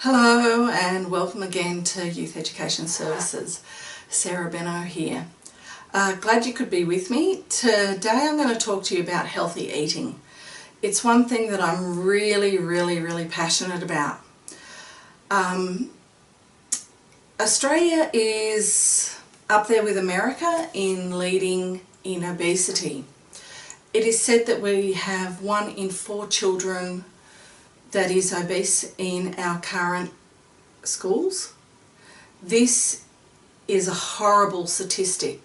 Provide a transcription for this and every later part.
Hello and welcome again to Youth Education Services. Sarah Benno here. Glad you could be with me. Today I'm going to talk to you about healthy eating. It's one thing that I'm really passionate about. Australia is up there with America in leading in obesity. It is said that we have 1 in 4 children that is obese in our current schools. This is a horrible statistic.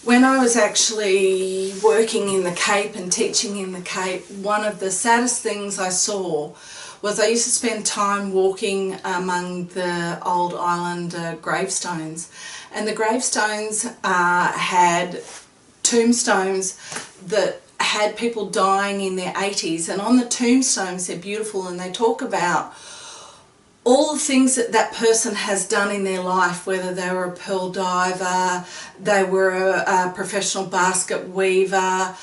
When I was actually working in the Cape and teaching in the Cape, one of the saddest things I saw was I used to spend time walking among the old island gravestones, and the gravestones had tombstones that had people dying in their 80s, and on the tombstones they're beautiful and they talk about all the things that that person has done in their life, whether they were a pearl diver, they were a professional basket weaver,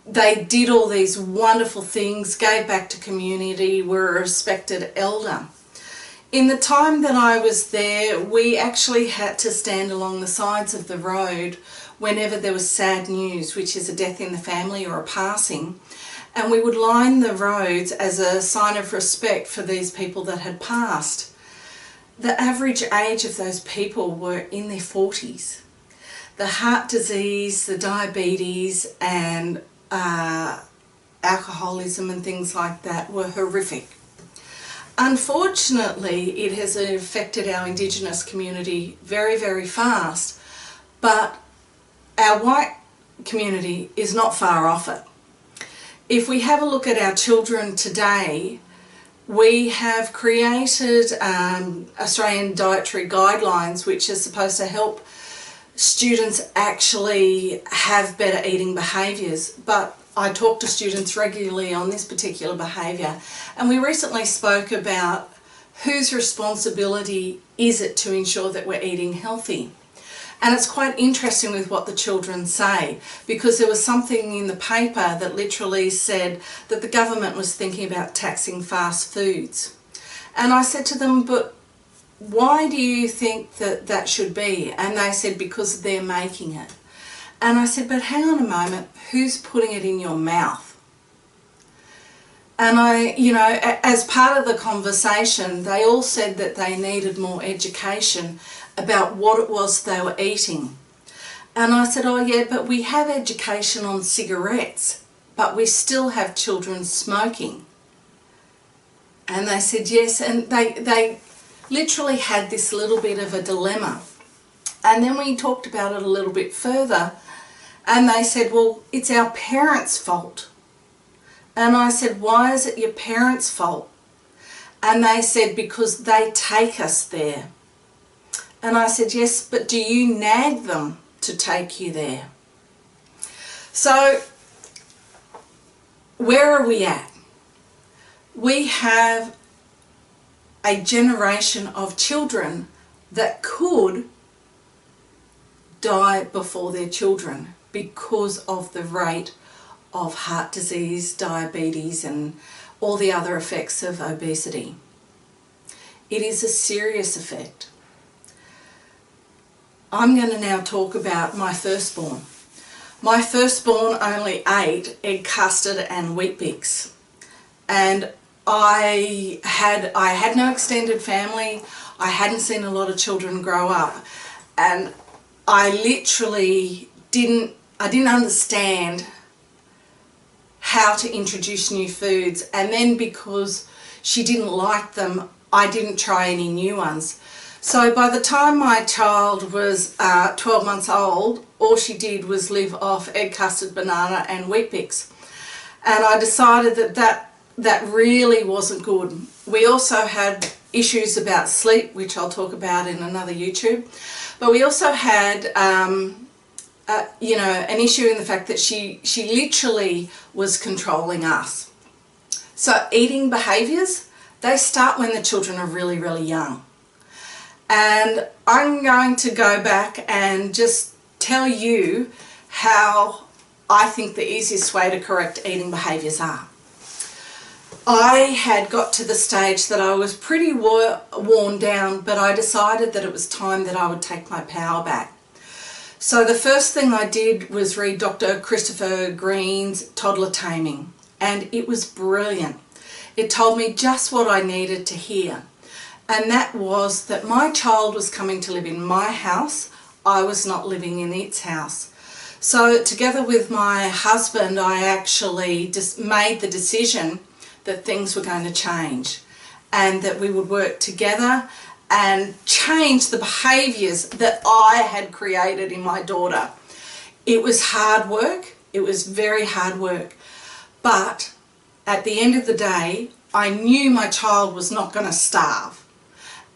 they did all these wonderful things, gave back to community, were a respected elder. In the time that I was there, we actually had to stand along the sides of the road whenever there was sad news, which is a death in the family or a passing, and we would line the roads as a sign of respect for these people that had passed. The average age of those people were in their 40s. The heart disease, the diabetes and alcoholism and things like that were horrific. Unfortunately, it has affected our Indigenous community very fast, but our white community is not far off it. If we have a look at our children today, we have created Australian dietary guidelines which are supposed to help students actually have better eating behaviours, but I talk to students regularly on this particular behaviour, and we recently spoke about whose responsibility is it to ensure that we're eating healthy. And it's quite interesting with what the children say, because there was something in the paper that literally said that the government was thinking about taxing fast foods. And I said to them, but why do you think that that should be? And they said, because they're making it. And I said, but hang on a moment, who's putting it in your mouth? And as part of the conversation, they all said that they needed more education about what it was they were eating. And I said, oh yeah, but we have education on cigarettes, but we still have children smoking. And they said yes, and they literally had this little bit of a dilemma. And then we talked about it a little bit further, and they said, well, it's our parents' fault. And I said, why is it your parents' fault? And they said, because they take us there. And I said, yes, but do you nag them to take you there? So, where are we at? We have a generation of children that could die before their children because of the rate of heart disease, diabetes and all the other effects of obesity. It is a serious effect. I'm going to now talk about my firstborn. My firstborn only ate egg custard and wheat bix, and I had no extended family. I hadn't seen a lot of children grow up, and I literally didn't understand how to introduce new foods, and then because she didn't like them, I didn't try any new ones. So by the time my child was 12 months old, all she did was live off egg custard, banana and wheat bix. And I decided that really wasn't good. We also had issues about sleep, which I'll talk about in another YouTube. But we also had an issue in the fact that she literally was controlling us. So eating behaviours, they start when the children are really young. And I'm going to go back and just tell you how I think the easiest way to correct eating behaviours are. I had got to the stage that I was pretty worn down, but I decided that it was time that I would take my power back. So the first thing I did was read Dr. Christopher Green's Toddler Taming, and it was brilliant. It told me just what I needed to hear, and that was that my child was coming to live in my house. I was not living in its house. So together with my husband, I actually just made the decision that things were going to change and that we would work together and change the behaviours that I had created in my daughter. It was hard work. It was very hard work. But at the end of the day, I knew my child was not going to starve.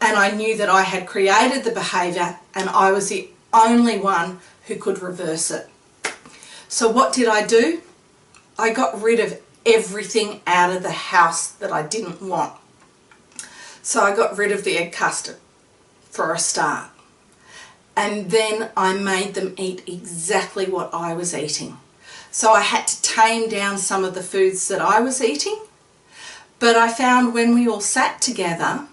And I knew that I had created the behaviour and I was the only one who could reverse it. So what did I do? I got rid of everything out of the house that I didn't want. So I got rid of the egg custard for a start. And then I made them eat exactly what I was eating. So I had to tame down some of the foods that I was eating. But I found when we all sat together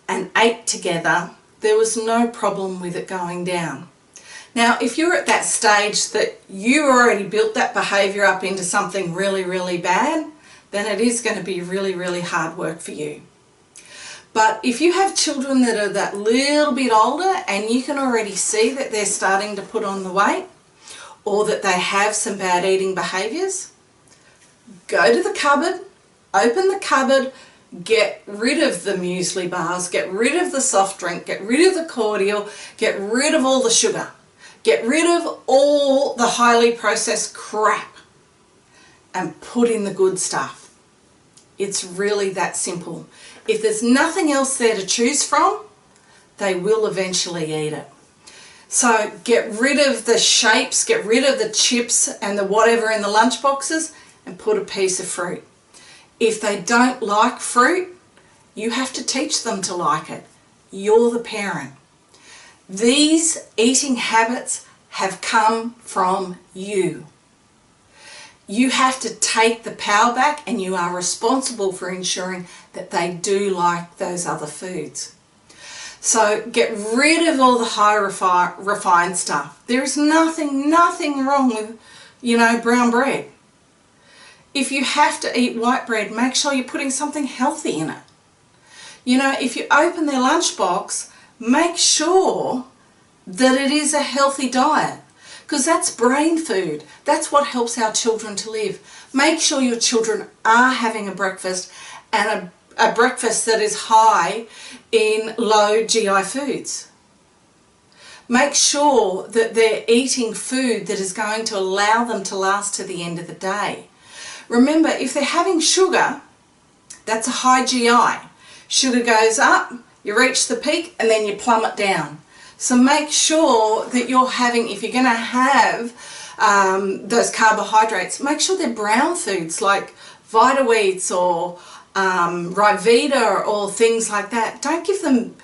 and ate together, there was no problem with it going down. Now, if you're at that stage that you already built that behaviour up into something really, really bad, then it is going to be really, really hard work for you. But if you have children that are that little bit older and you can already see that they're starting to put on the weight or that they have some bad eating behaviours, go to the cupboard, open the cupboard, get rid of the muesli bars, get rid of the soft drink, get rid of the cordial, get rid of all the sugar. Get rid of all the highly processed crap and put in the good stuff. It's really that simple. If there's nothing else there to choose from, they will eventually eat it. So get rid of the shapes, get rid of the chips and the whatever in the lunch boxes and put a piece of fruit. If they don't like fruit, you have to teach them to like it. You're the parent. These eating habits have come from you. You have to take the power back and you are responsible for ensuring that they do like those other foods. So get rid of all the high refined stuff. There is nothing wrong with, brown bread. If you have to eat white bread, make sure you're putting something healthy in it. If you open their lunchbox, make sure that it is a healthy diet, because that's brain food. That's what helps our children to live. Make sure your children are having a breakfast and a breakfast that is high in low GI foods. Make sure that they're eating food that is going to allow them to last to the end of the day. Remember, if they're having sugar, that's a high GI. Sugar goes up, you reach the peak, and then you plummet down. So make sure that you're having, if you're going to have those carbohydrates, make sure they're brown foods like Vita Wheats or Rivita or things like that. Don't give them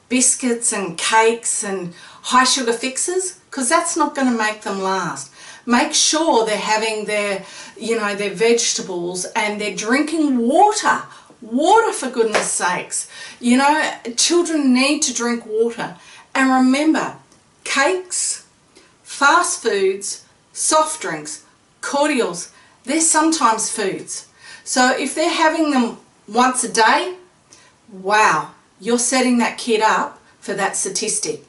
biscuits and cakes and high sugar fixes, because that's not going to make them last. Make sure they're having their, their vegetables and they're drinking water. Water, for goodness sakes. Children need to drink water. And remember, cakes, fast foods, soft drinks, cordials, they're sometimes foods. So if they're having them once a day, wow, you're setting that kid up for that statistic.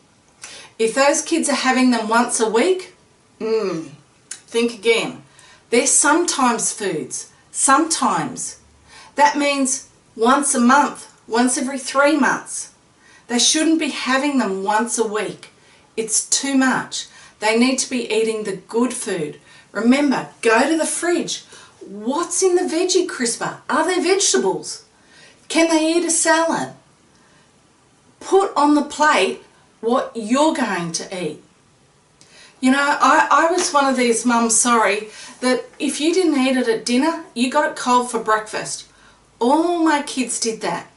If those kids are having them once a week, think again. They're sometimes foods, sometimes. That means once a month, once every 3 months. They shouldn't be having them once a week. It's too much. They need to be eating the good food. Remember, go to the fridge. What's in the veggie crisper? Are there vegetables? Can they eat a salad? Put on the plate what you're going to eat. I was one of these mums, that if you didn't eat it at dinner, you got it cold for breakfast. All my kids did that.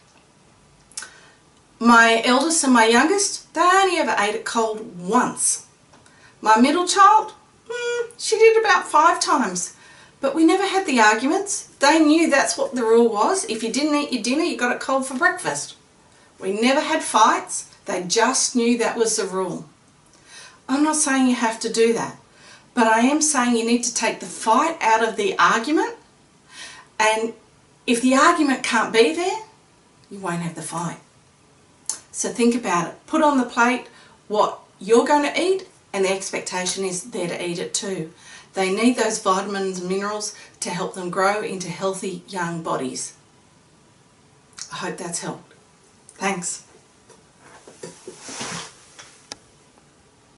My eldest and my youngest, they only ever ate it cold once. My middle child, she did about 5 times. But we never had the arguments. They knew that's what the rule was. If you didn't eat your dinner, you got it cold for breakfast. We never had fights. They just knew that was the rule. I'm not saying you have to do that, but I am saying you need to take the fight out of the argument, and if the argument can't be there, you won't have the fight. So think about it. Put on the plate what you're going to eat, and the expectation is they're to eat it too. They need those vitamins and minerals to help them grow into healthy young bodies. I hope that's helped. Thanks.